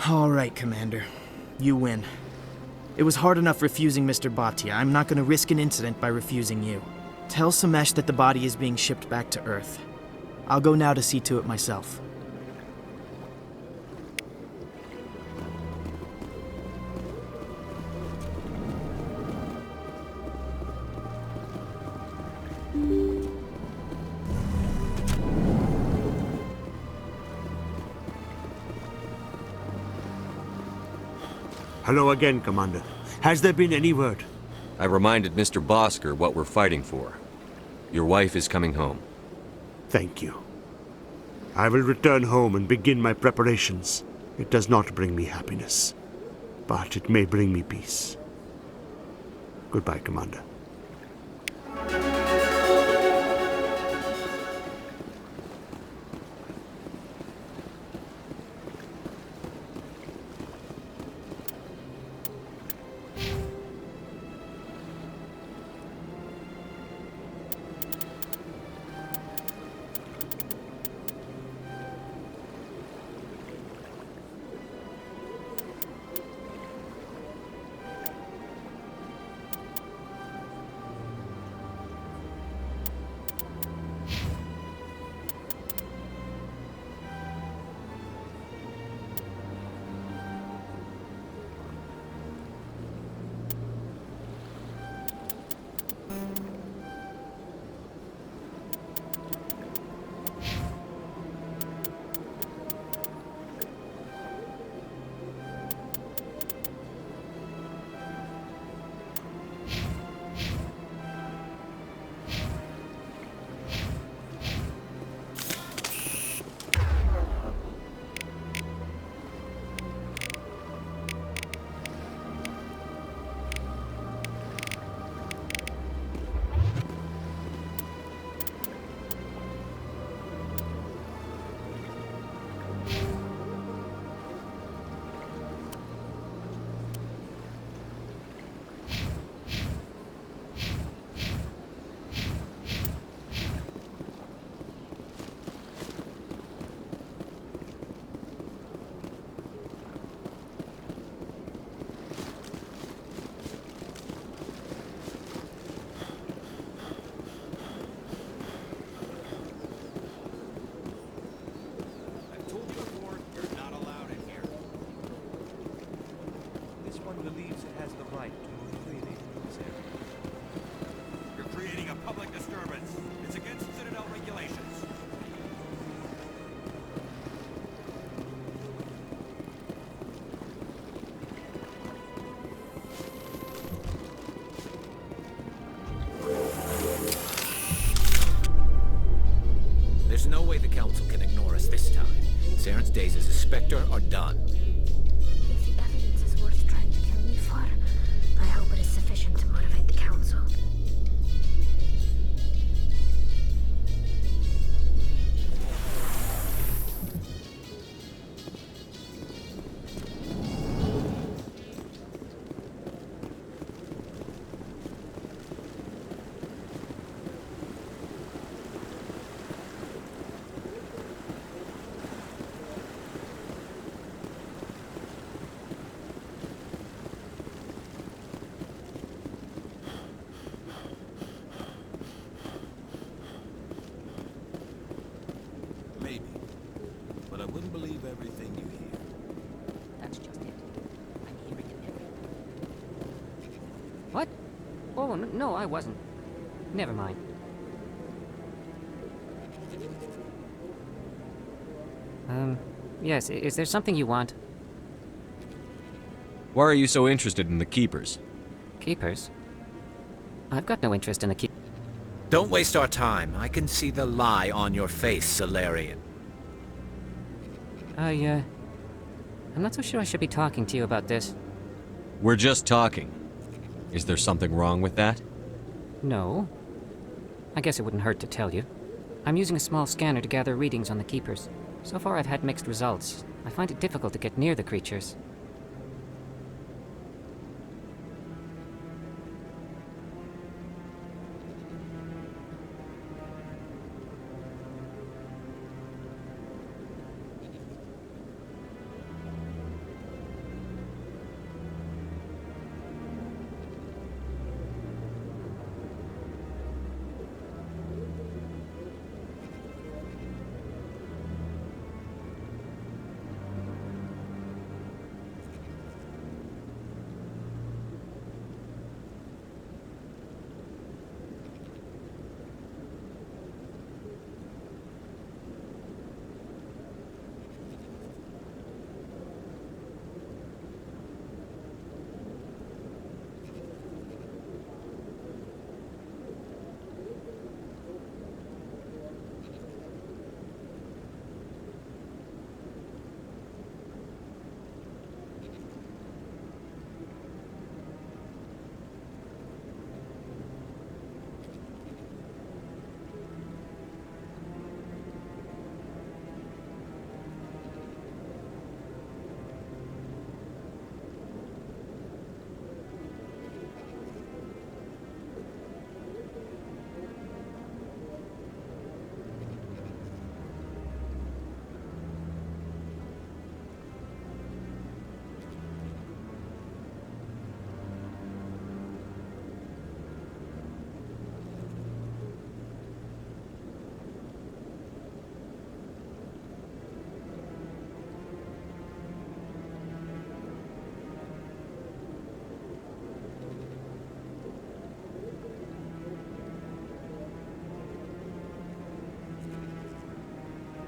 All right, Commander. You win. It was hard enough refusing Mr. Bhatia. I'm not going to risk an incident by refusing you. Tell Samesh that the body is being shipped back to Earth. I'll go now to see to it myself. Hello again, Commander. Has there been any word? I reminded Mr. Bosker what we're fighting for. Your wife is coming home. Thank you. I will return home and begin my preparations. It does not bring me happiness, but it may bring me peace. Goodbye, Commander. There's no way the Council can ignore us this time. Saren's days as a Spectre are done. If the evidence is worth trying to kill me for, I hope it is sufficient to motivate the Council. Maybe. But I wouldn't believe everything you hear. That's just it. I'm hearing everything. What? Oh, no, I wasn't. Never mind. Yes, is there something you want? Why are you so interested in the Keepers? Keepers? I've got no interest in the Keepers. Don't waste our time. I can see the lie on your face, Salarian. I'm not so sure I should be talking to you about this. We're just talking. Is there something wrong with that? No. I guess it wouldn't hurt to tell you. I'm using a small scanner to gather readings on the Keepers. So far I've had mixed results. I find it difficult to get near the creatures.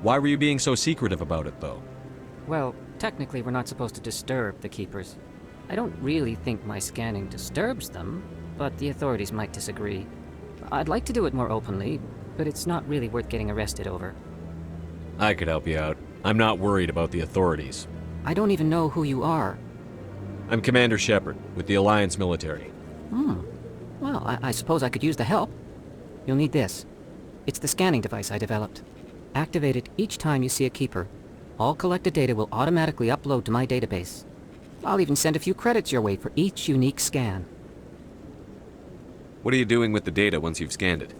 Why were you being so secretive about it, though? Well, technically we're not supposed to disturb the Keepers. I don't really think my scanning disturbs them, but the authorities might disagree. I'd like to do it more openly, but it's not really worth getting arrested over. I could help you out. I'm not worried about the authorities. I don't even know who you are. I'm Commander Shepard, with the Alliance military. Well, I suppose I could use the help. You'll need this. It's the scanning device I developed. Activate it each time you see a Keeper. All collected data will automatically upload to my database. I'll even send a few credits your way for each unique scan. What are you doing with the data once you've scanned it?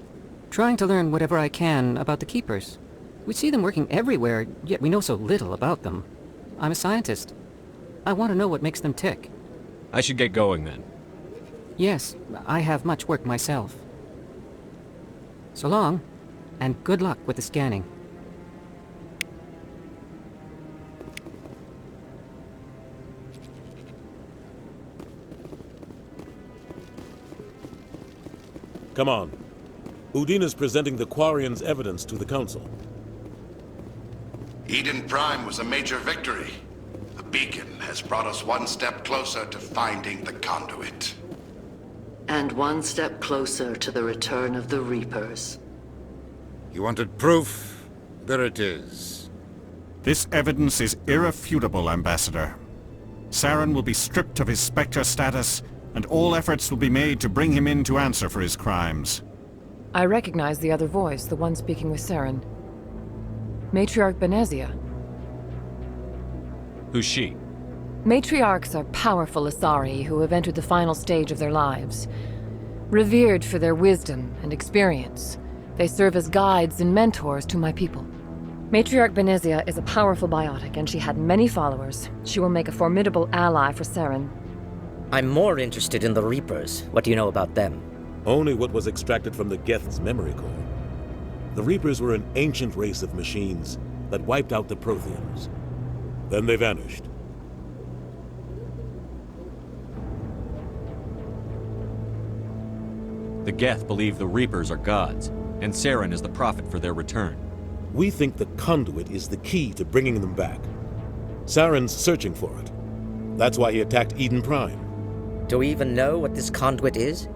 Trying to learn whatever I can about the Keepers. We see them working everywhere, yet we know so little about them. I'm a scientist. I want to know what makes them tick. I should get going then. Yes, I have much work myself. So long, and good luck with the scanning. Come on. Udine is presenting the Quarians' evidence to the Council. Eden Prime was a major victory. The beacon has brought us one step closer to finding the conduit. And one step closer to the return of the Reapers. You wanted proof? There it is. This evidence is irrefutable, Ambassador. Saren will be stripped of his Spectre status, and all efforts will be made to bring him in to answer for his crimes. I recognize the other voice, the one speaking with Saren. Matriarch Benezia. Who's she? Matriarchs are powerful Asari who have entered the final stage of their lives. Revered for their wisdom and experience, they serve as guides and mentors to my people. Matriarch Benezia is a powerful biotic, and she had many followers. She will make a formidable ally for Saren. I'm more interested in the Reapers. What do you know about them? Only what was extracted from the Geth's memory core. The Reapers were an ancient race of machines that wiped out the Protheans. Then they vanished. The Geth believe the Reapers are gods, and Saren is the prophet for their return. We think the conduit is the key to bringing them back. Saren's searching for it. That's why he attacked Eden Prime. Do we even know what this conduit is?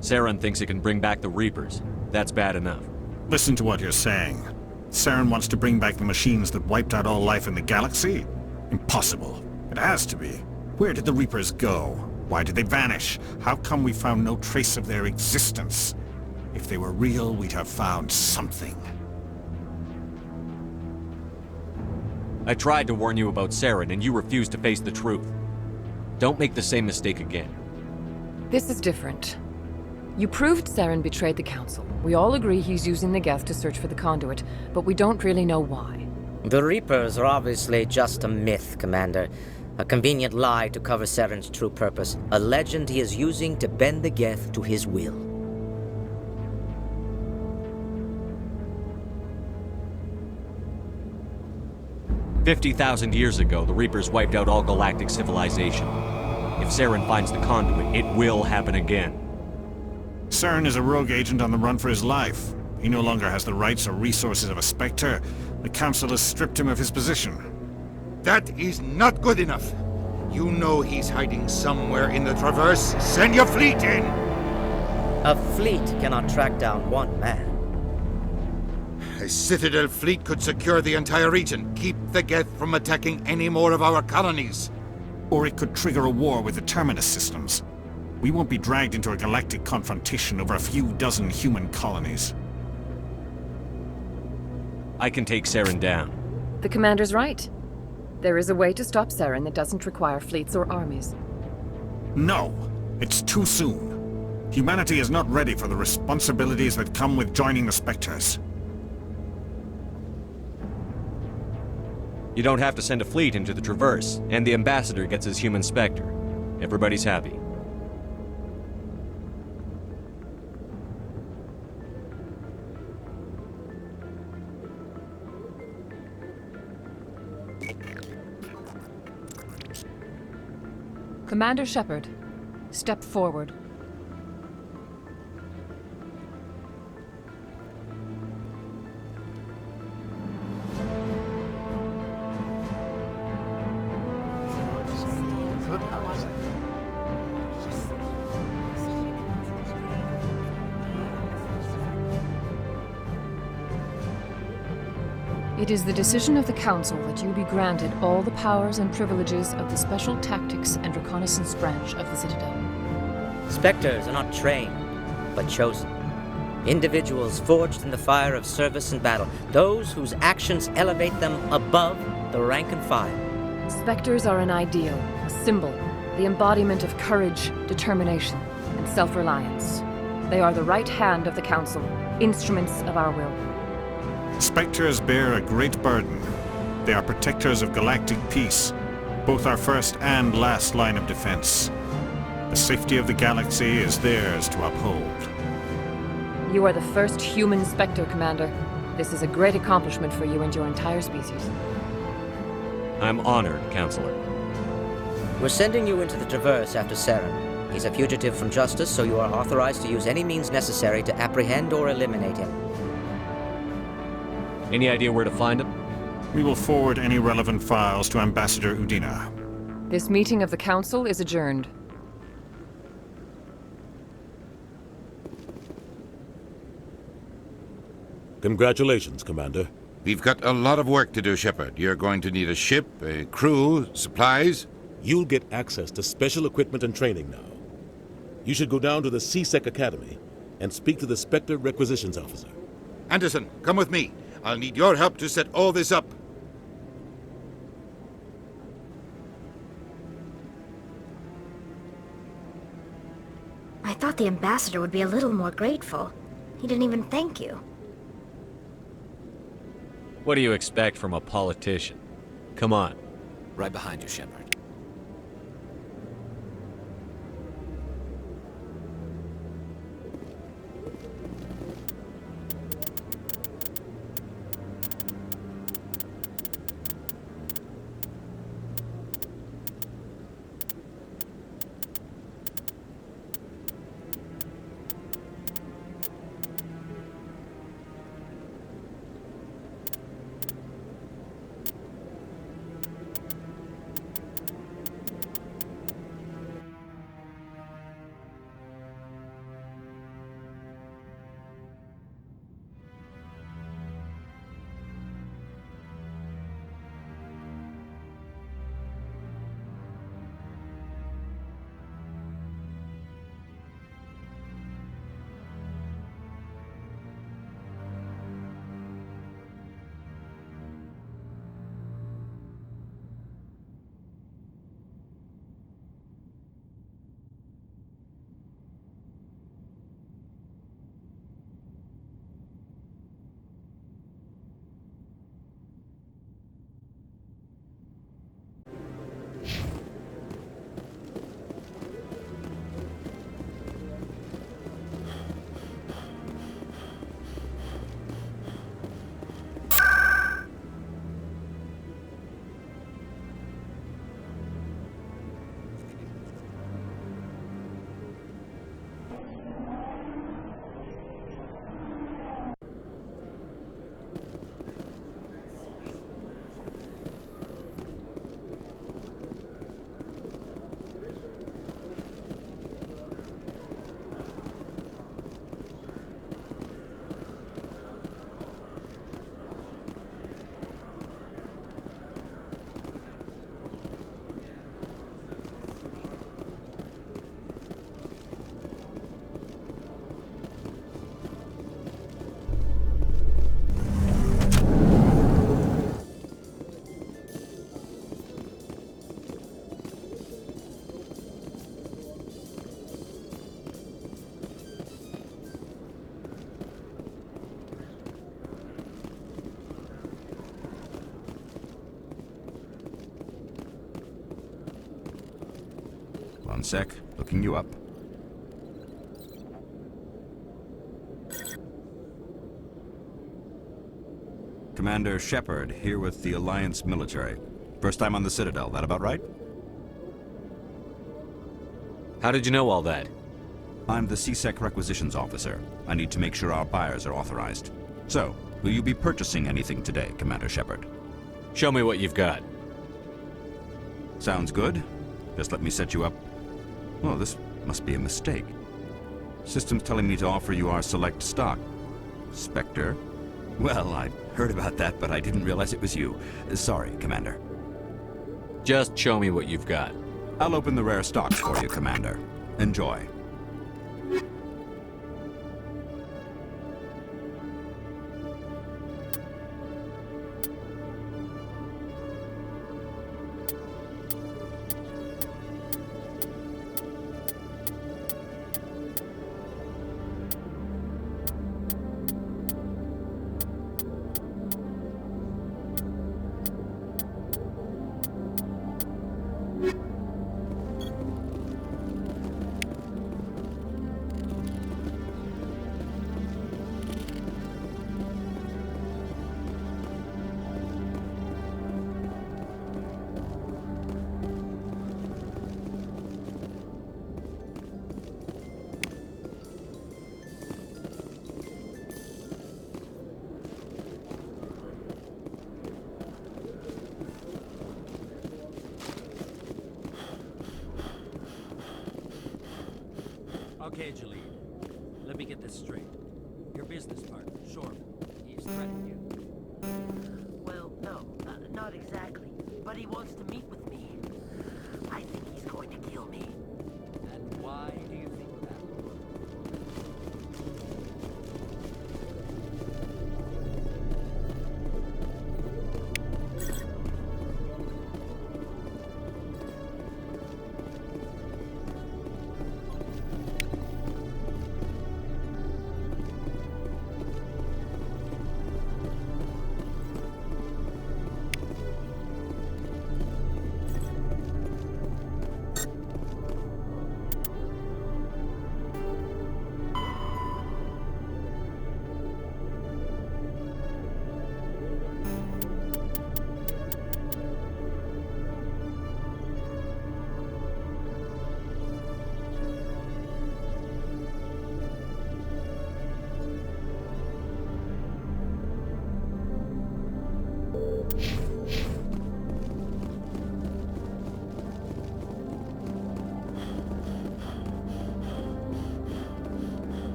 Saren thinks it can bring back the Reapers. That's bad enough. Listen to what you're saying. Saren wants to bring back the machines that wiped out all life in the galaxy? Impossible. It has to be. Where did the Reapers go? Why did they vanish? How come we found no trace of their existence? If they were real, we'd have found something. I tried to warn you about Saren, and you refused to face the truth. Don't make the same mistake again. This is different. You proved Saren betrayed the Council. We all agree he's using the Geth to search for the conduit, but we don't really know why. The Reapers are obviously just a myth, Commander. A convenient lie to cover Saren's true purpose. A legend he is using to bend the Geth to his will. "50,000 years ago, the Reapers wiped out all galactic civilization. If Saren finds the conduit, it will happen again." Saren is a rogue agent on the run for his life. He no longer has the rights or resources of a Spectre. The Council has stripped him of his position. That is not good enough. You know he's hiding somewhere in the Traverse. Send your fleet in! A fleet cannot track down one man. A Citadel fleet could secure the entire region, keep the Geth from attacking any more of our colonies. Or it could trigger a war with the Terminus systems. We won't be dragged into a galactic confrontation over a few dozen human colonies. I can take Saren down. The Commander's right. There is a way to stop Saren that doesn't require fleets or armies. No, it's too soon. Humanity is not ready for the responsibilities that come with joining the Spectres. You don't have to send a fleet into the Traverse, and the Ambassador gets his human Spectre. Everybody's happy. Commander Shepard, step forward. It is the decision of the Council that you be granted all the powers and privileges of the Special Tactics and Reconnaissance Branch of the Citadel. Spectres are not trained, but chosen. Individuals forged in the fire of service and battle, those whose actions elevate them above the rank and file. Spectres are an ideal, a symbol, the embodiment of courage, determination, and self-reliance. They are the right hand of the Council, instruments of our will. Spectres bear a great burden. They are protectors of galactic peace, both our first and last line of defense. The safety of the galaxy is theirs to uphold. You are the first human Spectre, Commander. This is a great accomplishment for you and your entire species. I'm honored, Counselor. We're sending you into the Traverse after Saren. He's a fugitive from justice, so you are authorized to use any means necessary to apprehend or eliminate him. Any idea where to find him? We will forward any relevant files to Ambassador Udina. This meeting of the Council is adjourned. Congratulations, Commander. We've got a lot of work to do, Shepard. You're going to need a ship, a crew, supplies. You'll get access to special equipment and training now. You should go down to the C-Sec Academy and speak to the Spectre Requisitions Officer. Anderson, come with me. I'll need your help to set all this up. I thought the ambassador would be a little more grateful. He didn't even thank you. What do you expect from a politician? Come on. Right behind you, Shepard. One sec, looking you up. Commander Shepard, here with the Alliance military. First time on the Citadel, that about right? How did you know all that? I'm the C-Sec Requisitions Officer. I need to make sure our buyers are authorized. So, will you be purchasing anything today, Commander Shepard? Show me what you've got. Sounds good. Just let me set you up. Oh, this must be a mistake. System's telling me to offer you our select stock. Spectre? Well, I heard about that, but I didn't realize it was you. Sorry, Commander. Just show me what you've got. I'll open the rare stocks for you, Commander. Enjoy. Okay, Jalid. Let me get this straight. Your business partner, Shorb, he's threatened you. Well, no, not exactly. But he wants to meet with me. I think he's going to kill me. And why do you think that?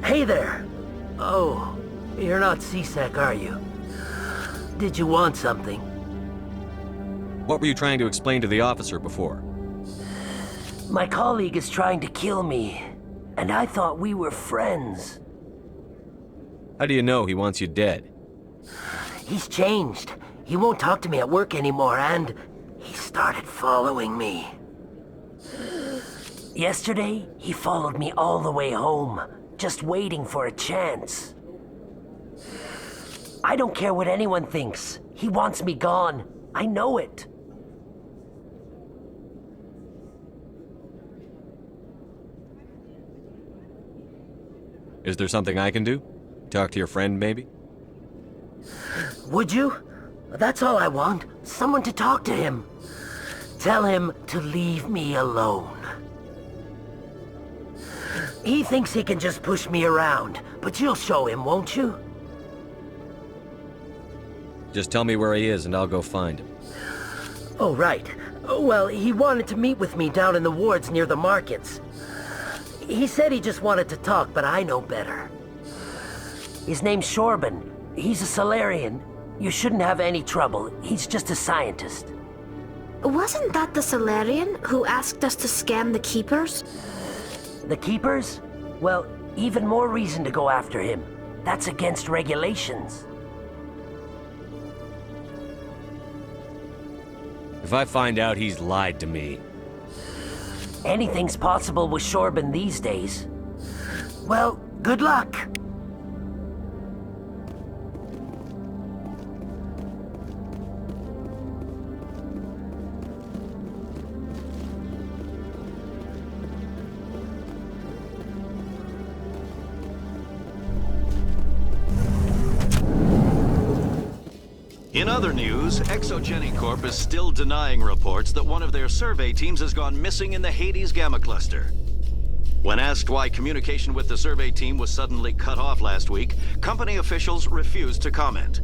Hey there! Oh, you're not C-Sec, are you? Did you want something? What were you trying to explain to the officer before? My colleague is trying to kill me, and I thought we were friends. How do you know he wants you dead? He's changed. He won't talk to me at work anymore, and he started following me. Yesterday, he followed me all the way home, just waiting for a chance. I don't care what anyone thinks. He wants me gone. I know it. Is there something I can do? Talk to your friend, maybe? Would you? That's all I want. Someone to talk to him. Tell him to leave me alone. He thinks he can just push me around, but you'll show him, won't you? Just tell me where he is and I'll go find him. Oh, right. Well, he wanted to meet with me down in the wards near the markets. He said he just wanted to talk, but I know better. His name's Shorban. He's a Salarian. You shouldn't have any trouble. He's just a scientist. Wasn't that the Salarian who asked us to scam the Keepers? The Keepers? Well, even more reason to go after him. That's against regulations. If I find out he's lied to me... Anything's possible with Shorban these days. Well, good luck. In other news, Exogeny Corp is still denying reports that one of their survey teams has gone missing in the Hades Gamma Cluster. When asked why communication with the survey team was suddenly cut off last week, company officials refused to comment.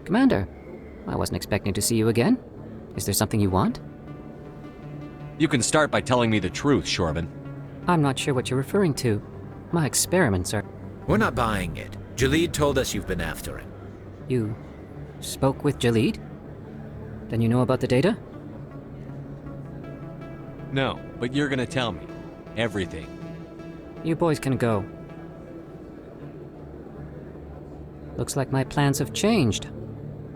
Commander, I wasn't expecting to see you again. Is there something you want? You can start by telling me the truth, Shorban. I'm not sure what you're referring to. My experiments are... We're not buying it. Jalid told us you've been after him. You spoke with Jalid? Then you know about the data? No, but you're gonna tell me. Everything. You boys can go. Looks like my plans have changed.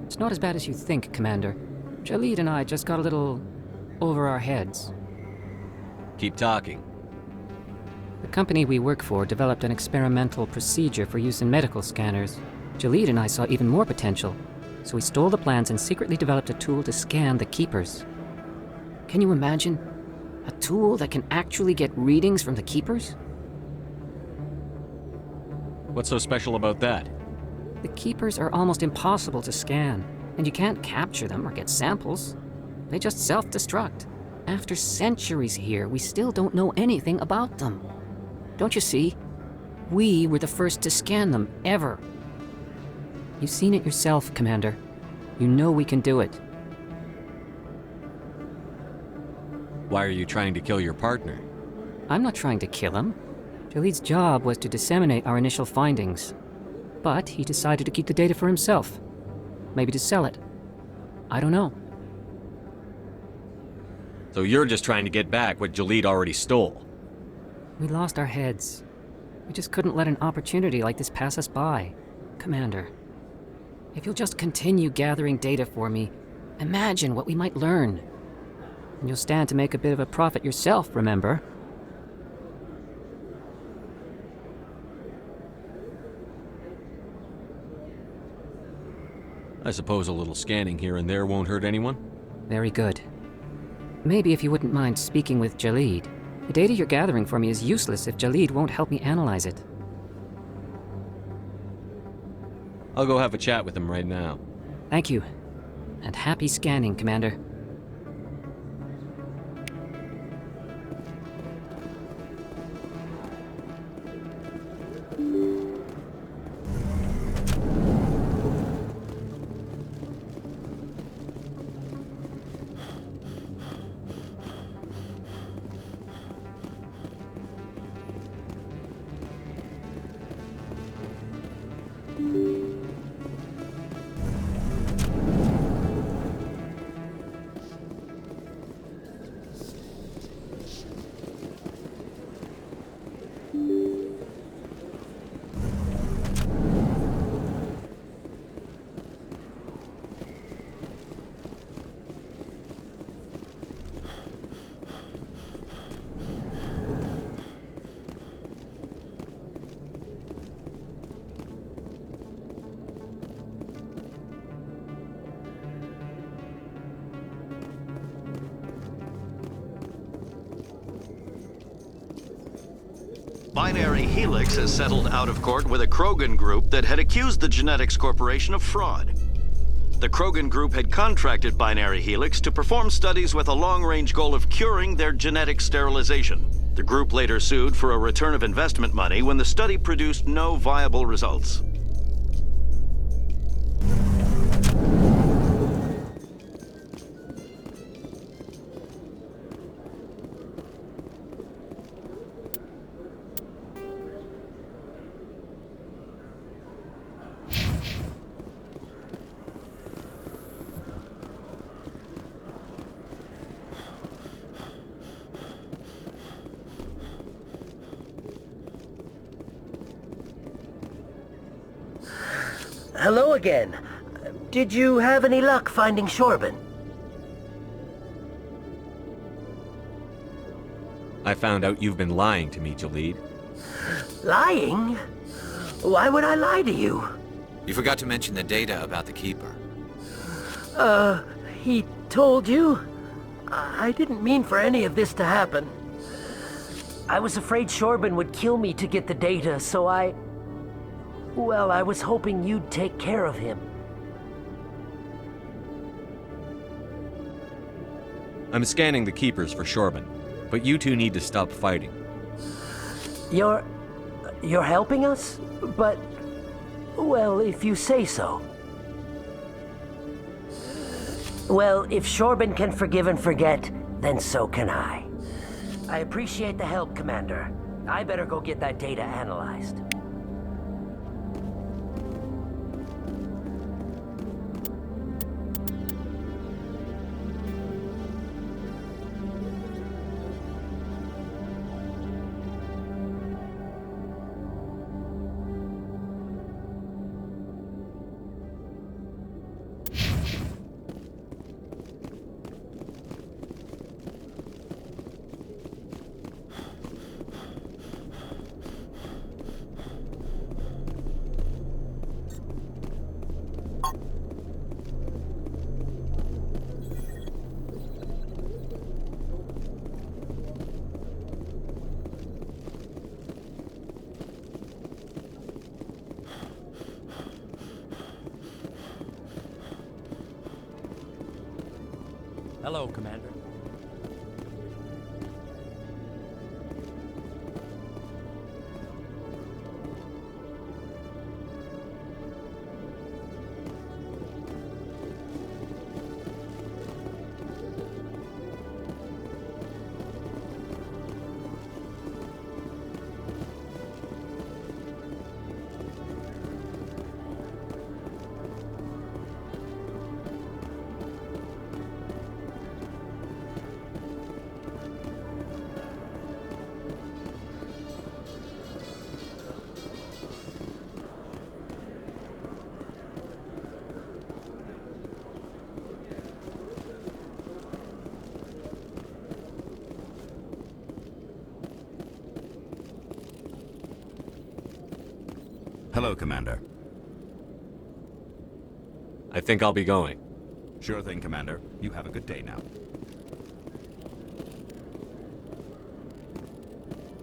It's not as bad as you think, Commander. Jalid and I just got a little over our heads. Keep talking. The company we work for developed an experimental procedure for use in medical scanners. Jalid and I saw even more potential, so we stole the plans and secretly developed a tool to scan the Keepers. Can you imagine? A tool that can actually get readings from the Keepers? What's so special about that? The Keepers are almost impossible to scan, and you can't capture them or get samples. They just self-destruct. After centuries here, we still don't know anything about them. Don't you see? We were the first to scan them, ever. You've seen it yourself, Commander. You know we can do it. Why are you trying to kill your partner? I'm not trying to kill him. Jalid's job was to disseminate our initial findings. But he decided to keep the data for himself. Maybe to sell it. I don't know. So you're just trying to get back what Jalid already stole? We lost our heads. We just couldn't let an opportunity like this pass us by. Commander, if you'll just continue gathering data for me, imagine what we might learn. And you'll stand to make a bit of a profit yourself, remember? I suppose a little scanning here and there won't hurt anyone? Very good. Maybe if you wouldn't mind speaking with Jalid. The data you're gathering for me is useless if Jalid won't help me analyze it. I'll go have a chat with him right now. Thank you. And happy scanning, Commander. Binary Helix has settled out of court with a Krogan group that had accused the Genetics Corporation of fraud. The Krogan group had contracted Binary Helix to perform studies with a long-range goal of curing their genetic sterilization. The group later sued for a return of investment money when the study produced no viable results. Hello again. Did you have any luck finding Shorban? I found out you've been lying to me, Jalid. Lying? Why would I lie to you? You forgot to mention the data about the Keeper. He told you? I didn't mean for any of this to happen. I was afraid Shorban would kill me to get the data, so well, I was hoping you'd take care of him. I'm scanning the Keepers for Shorban, but you two need to stop fighting. You're helping us? But, well, if you say so. Well, if Shorben can forgive and forget, then so can I. I appreciate the help, Commander. I better go get that data analyzed. Hello, Commander. Hello, Commander. I think I'll be going. Sure thing, Commander. You have a good day now.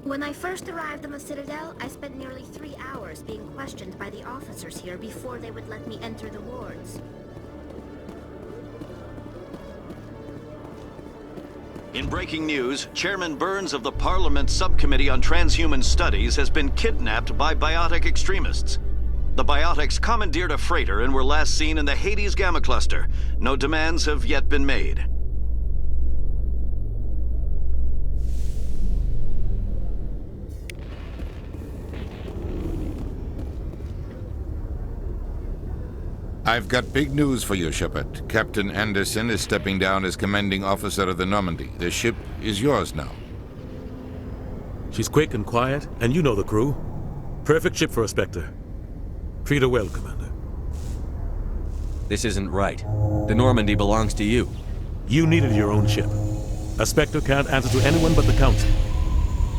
When I first arrived on the Citadel, I spent nearly 3 hours being questioned by the officers here before they would let me enter the wards. In breaking news, Chairman Burns of the Parliament Subcommittee on Transhuman Studies has been kidnapped by biotic extremists. The biotics commandeered a freighter and were last seen in the Hades Gamma Cluster. No demands have yet been made. I've got big news for you, Shepard. Captain Anderson is stepping down as commanding officer of the Normandy. The ship is yours now. She's quick and quiet, and you know the crew. Perfect ship for a Spectre. Treat her well, Commander. This isn't right. The Normandy belongs to you. You needed your own ship. A Spectre can't answer to anyone but the Council.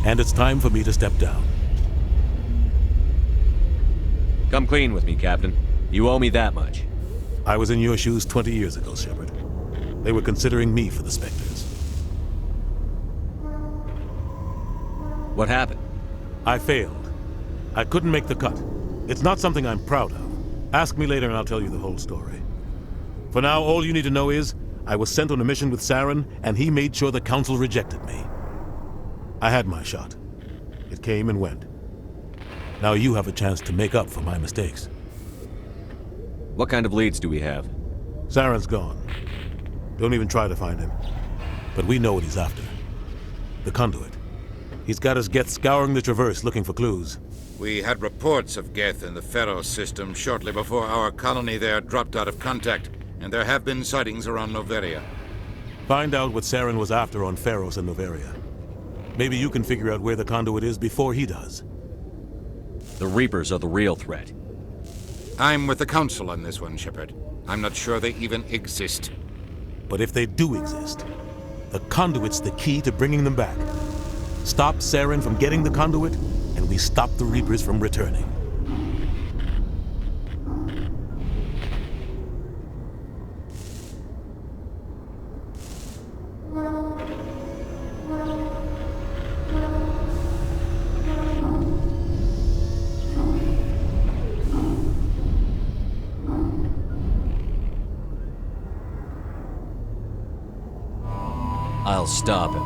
And it's time for me to step down. Come clean with me, Captain. You owe me that much. I was in your shoes 20 years ago, Shepard. They were considering me for the Spectres. What happened? I failed. I couldn't make the cut. It's not something I'm proud of. Ask me later and I'll tell you the whole story. For now, all you need to know is, I was sent on a mission with Saren, and he made sure the Council rejected me. I had my shot. It came and went. Now you have a chance to make up for my mistakes. What kind of leads do we have? Saren's gone. Don't even try to find him. But we know what he's after. The Conduit. He's got his Geth scouring the Traverse looking for clues. We had reports of Geth in the Pharos system shortly before our colony there dropped out of contact, and there have been sightings around Noveria. Find out what Saren was after on Pharos and Noveria. Maybe you can figure out where the Conduit is before he does. The Reapers are the real threat. I'm with the Council on this one, Shepard. I'm not sure they even exist. But if they do exist, the Conduit's the key to bringing them back. Stop Saren from getting the Conduit, and we stop the Reapers from returning. I'll stop him.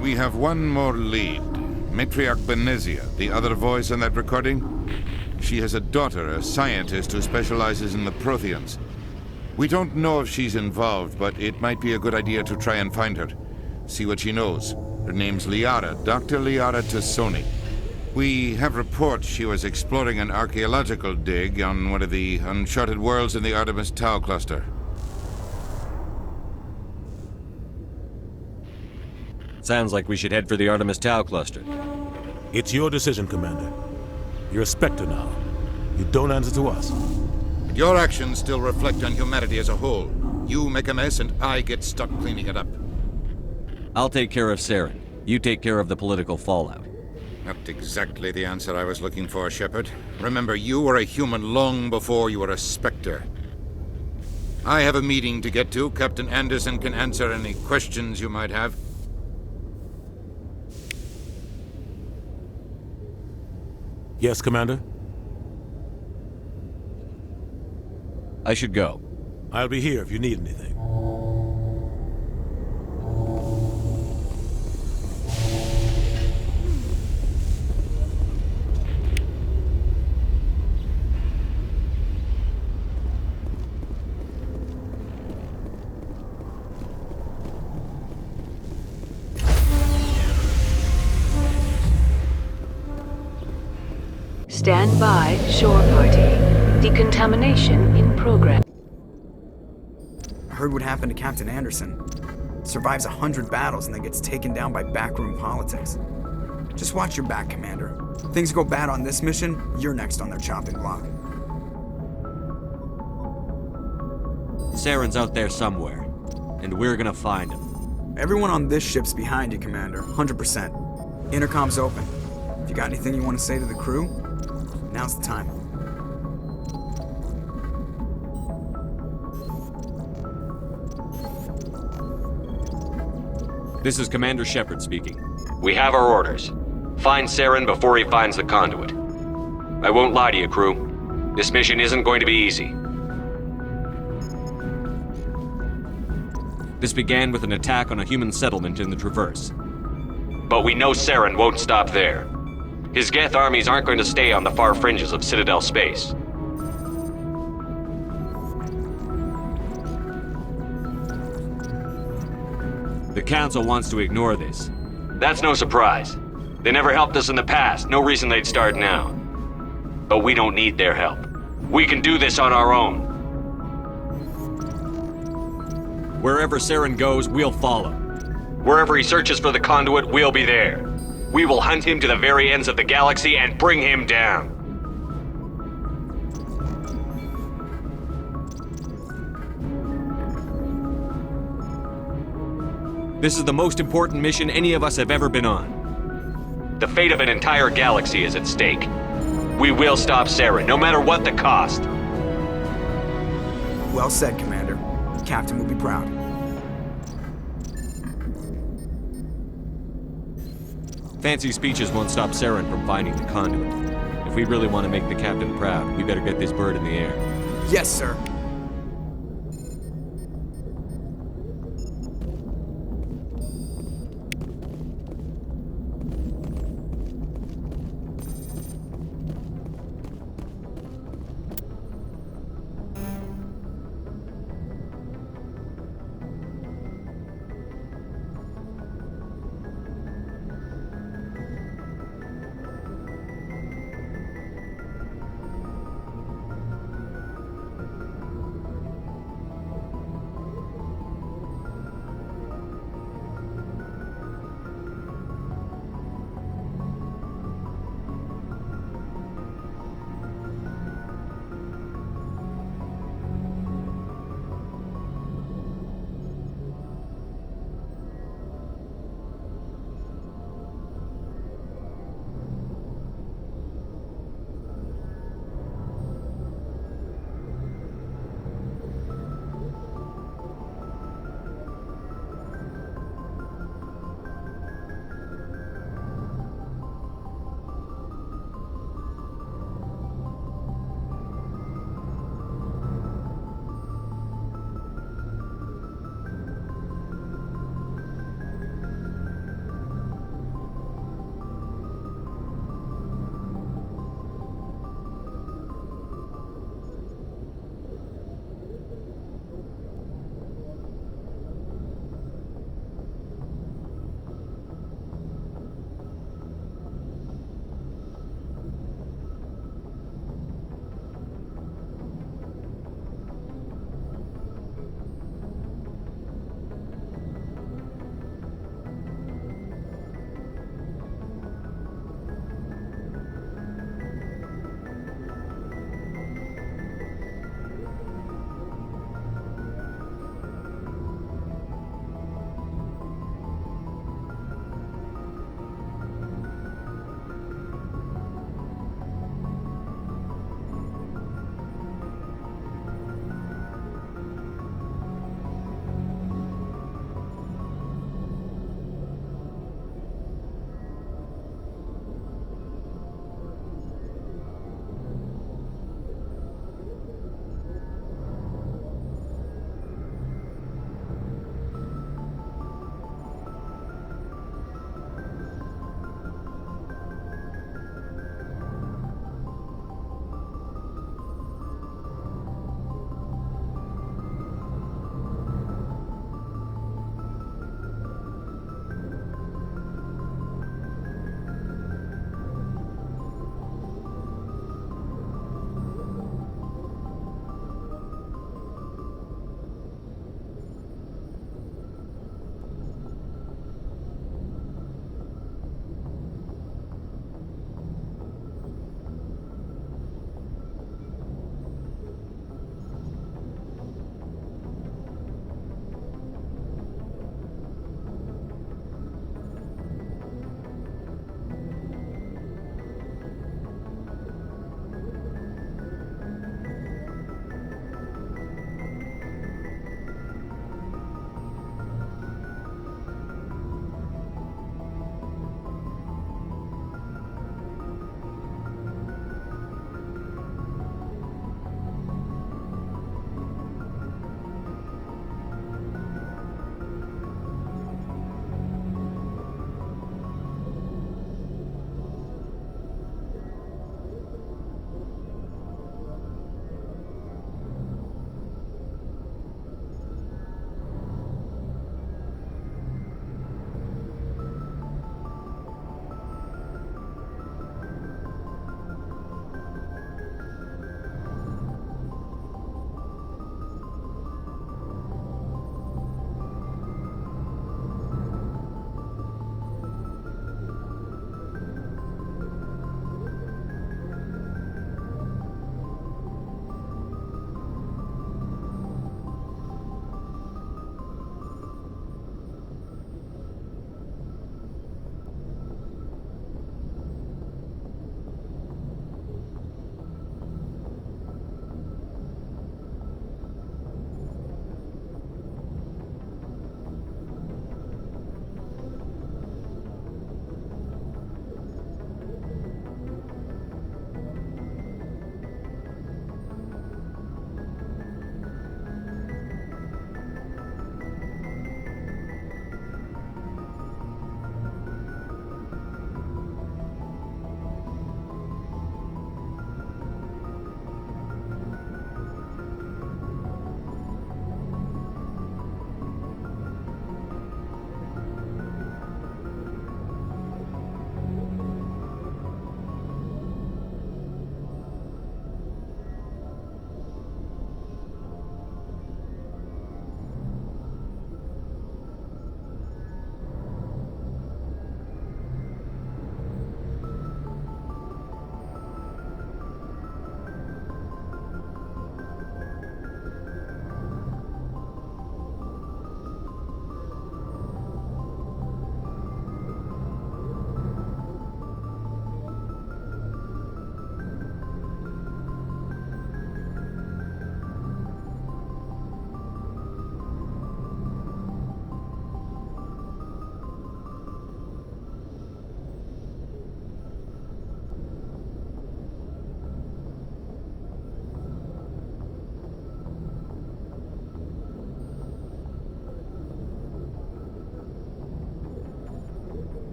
We have one more lead. Matriarch Benezia, the other voice in that recording? She has a daughter, a scientist who specializes in the Protheans. We don't know if she's involved, but it might be a good idea to try and find her. See what she knows. Her name's Liara, Dr. Liara Tassoni. We have reports she was exploring an archaeological dig on one of the uncharted worlds in the Artemis Tau cluster. Sounds like we should head for the Artemis Tau cluster. It's your decision, Commander. You're a Spectre now. You don't answer to us. But your actions still reflect on humanity as a whole. You make a mess and I get stuck cleaning it up. I'll take care of Saren. You take care of the political fallout. Not exactly the answer I was looking for, Shepard. Remember, you were a human long before you were a Spectre. I have a meeting to get to. Captain Anderson can answer any questions you might have. Yes, Commander? I should go. I'll be here if you need anything. Stand by, shore party. Decontamination in progress. I heard what happened to Captain Anderson. Survives 100 battles and then gets taken down by backroom politics. Just watch your back, Commander. Things go bad on this mission, you're next on their chopping block. Saren's out there somewhere, and we're gonna find him. Everyone on this ship's behind you, Commander. 100%. Intercom's open. If you got anything you want to say to the crew, now's the time. This is Commander Shepard speaking. We have our orders. Find Saren before he finds the conduit. I won't lie to you, crew. This mission isn't going to be easy. This began with an attack on a human settlement in the Traverse. But we know Saren won't stop there. His Geth armies aren't going to stay on the far fringes of Citadel space. The Council wants to ignore this. That's no surprise. They never helped us in the past, no reason they'd start now. But we don't need their help. We can do this on our own. Wherever Saren goes, we'll follow. Wherever he searches for the conduit, we'll be there. We will hunt him to the very ends of the galaxy and bring him down. This is the most important mission any of us have ever been on. The fate of an entire galaxy is at stake. We will stop Saren, no matter what the cost. Well said, Commander. The Captain will be proud. Fancy speeches won't stop Saren from finding the conduit. If we really want to make the Captain proud, we better get this bird in the air. Yes, sir.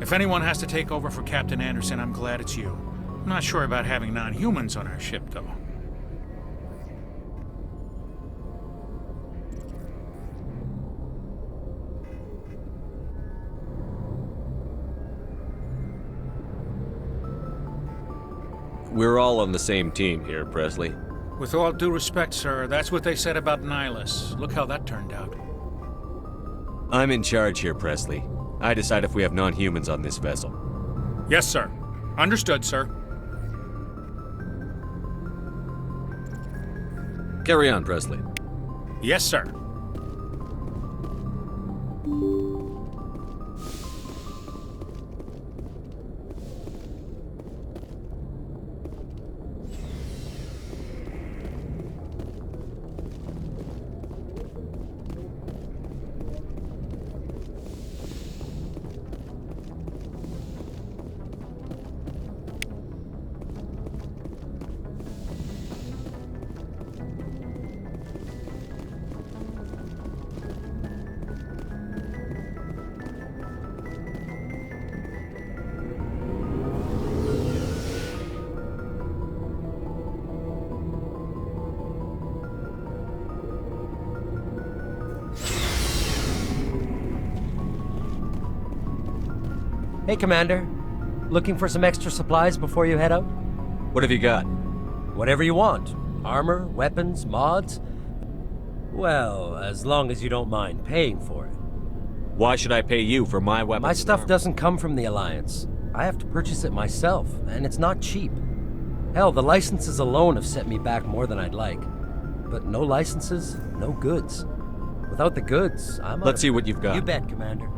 If anyone has to take over for Captain Anderson, I'm glad it's you. I'm not sure about having non-humans on our ship, though. We're all on the same team here, Presley. With all due respect, sir, that's what they said about Nihilus. Look how that turned out. I'm in charge here, Presley. I decide if we have non-humans on this vessel. Yes, sir. Understood, sir. Carry on, Presley. Yes, sir. Hey, Commander. Looking for some extra supplies before you head out? What have you got? Whatever you want. Armor, weapons, mods. Well, as long as you don't mind paying for it. Why should I pay you for my weapons? My stuff doesn't come from the Alliance. I have to purchase it myself, and it's not cheap. Hell, the licenses alone have set me back more than I'd like. But no licenses, no goods. Without the goods, I'm Let's see what you've got. You bet, Commander.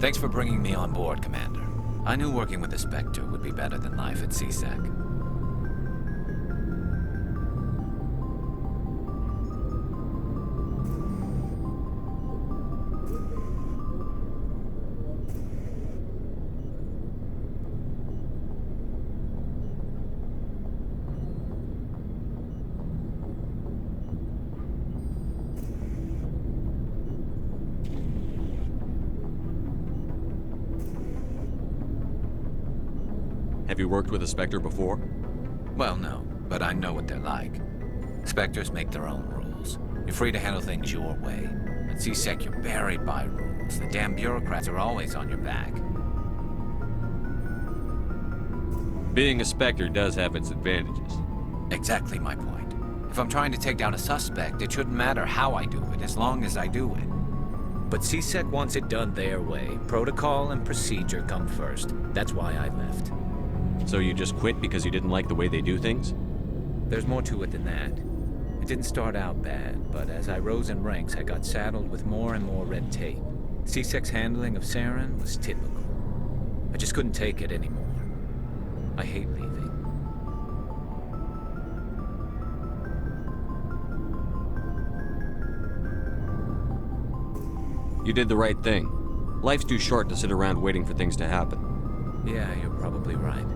Thanks for bringing me on board, Commander. I knew working with the Spectre would be better than life at CSEC. Have you worked with a Spectre before? Well, no, but I know what they're like. Spectres make their own rules. You're free to handle things your way. At CSEC, you're buried by rules. The damn bureaucrats are always on your back. Being a Spectre does have its advantages. Exactly my point. If I'm trying to take down a suspect, it shouldn't matter how I do it, as long as I do it. But CSEC wants it done their way. Protocol and procedure come first. That's why I left. So you just quit because you didn't like the way they do things? There's more to it than that. It didn't start out bad, but as I rose in ranks, I got saddled with more and more red tape. CSEC's handling of Saren was typical. I just couldn't take it anymore. I hate leaving. You did the right thing. Life's too short to sit around waiting for things to happen. Yeah, you're probably right.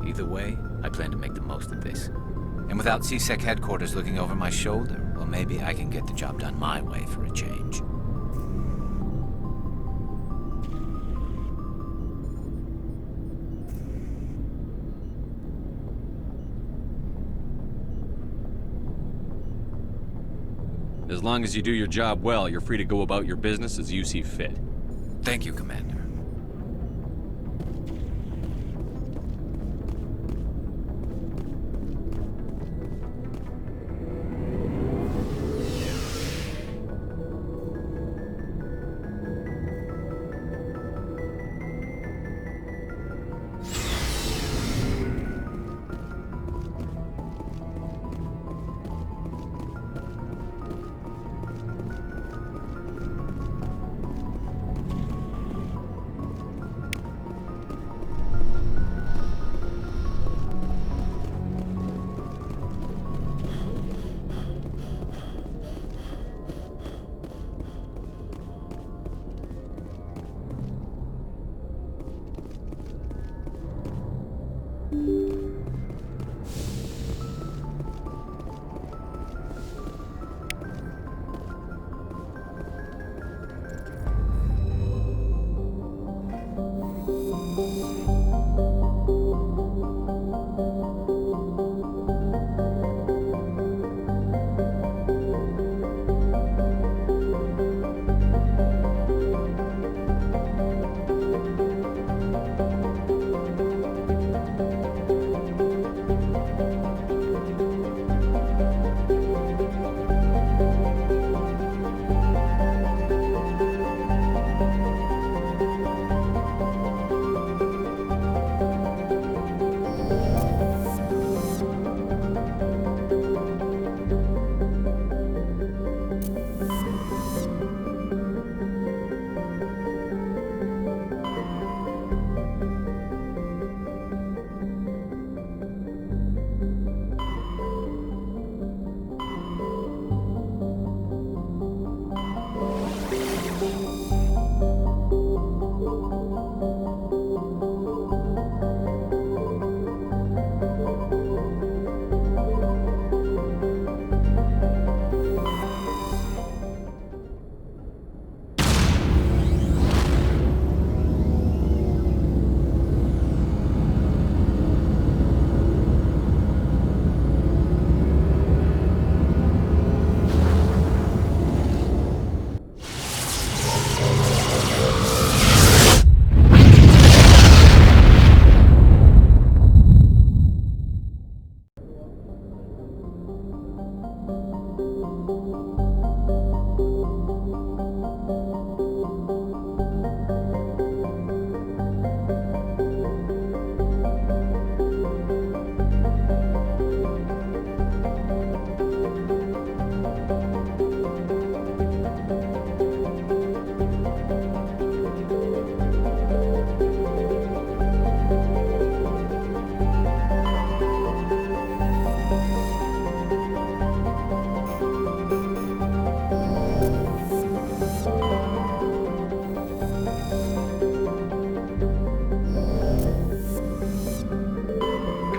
Either way, I plan to make the most of this. And without CSEC headquarters looking over my shoulder, well, maybe I can get the job done my way for a change. As long as you do your job well, you're free to go about your business as you see fit. Thank you, Commander.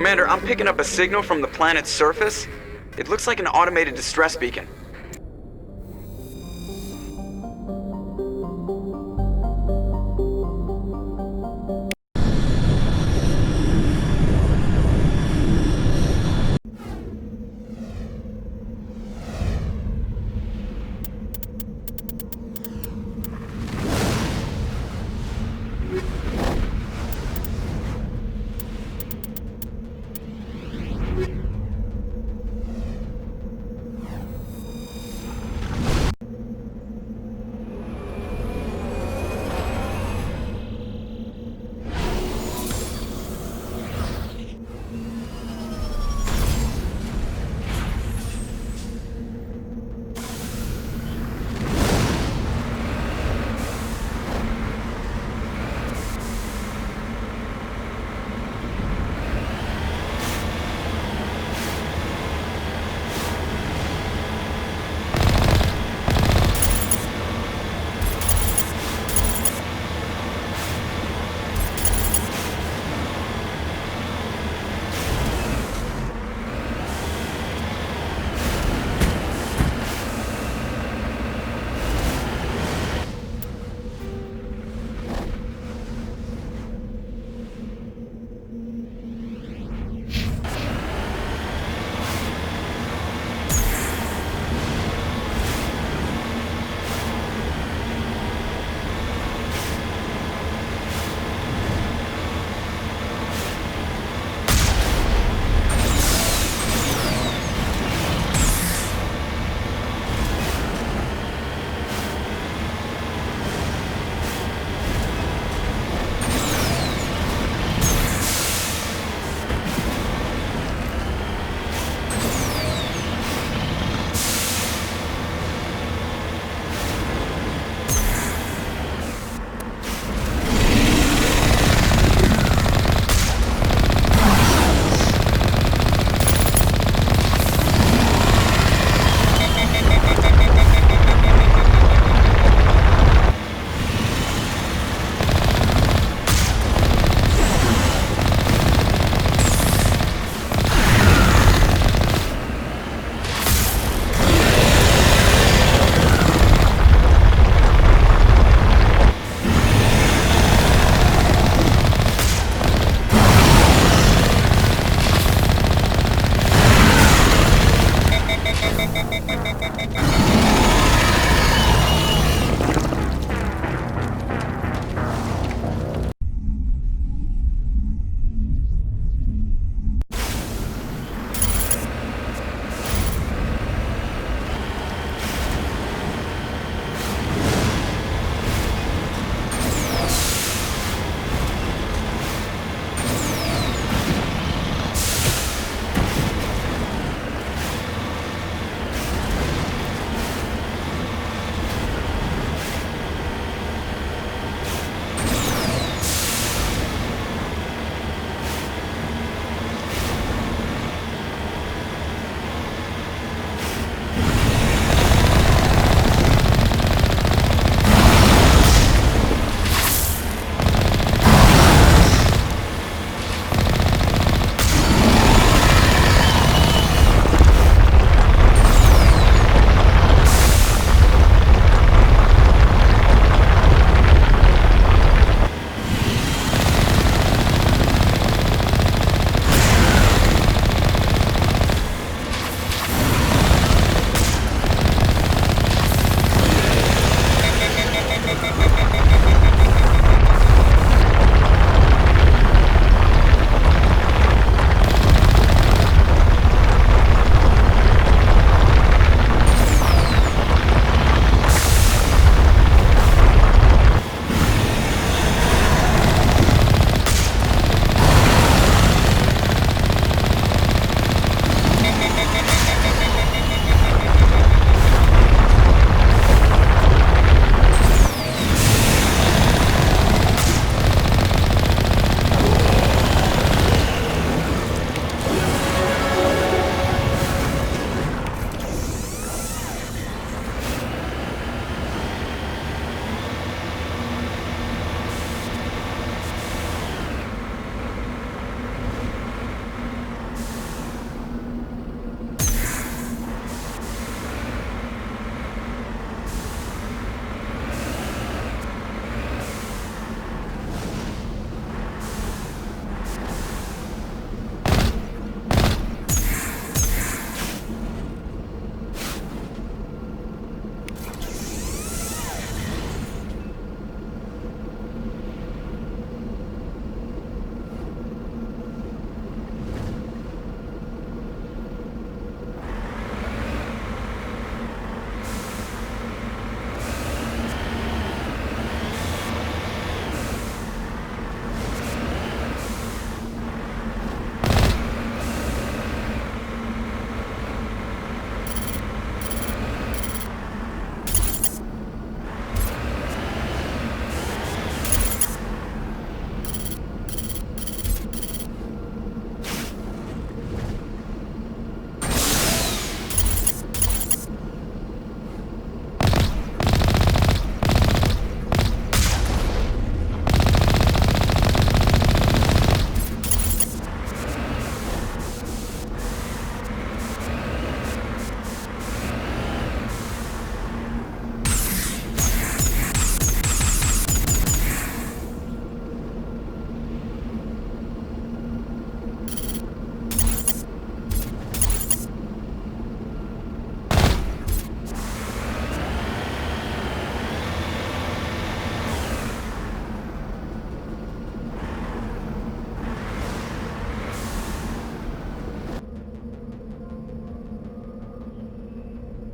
Commander, I'm picking up a signal from the planet's surface. It looks like an automated distress beacon.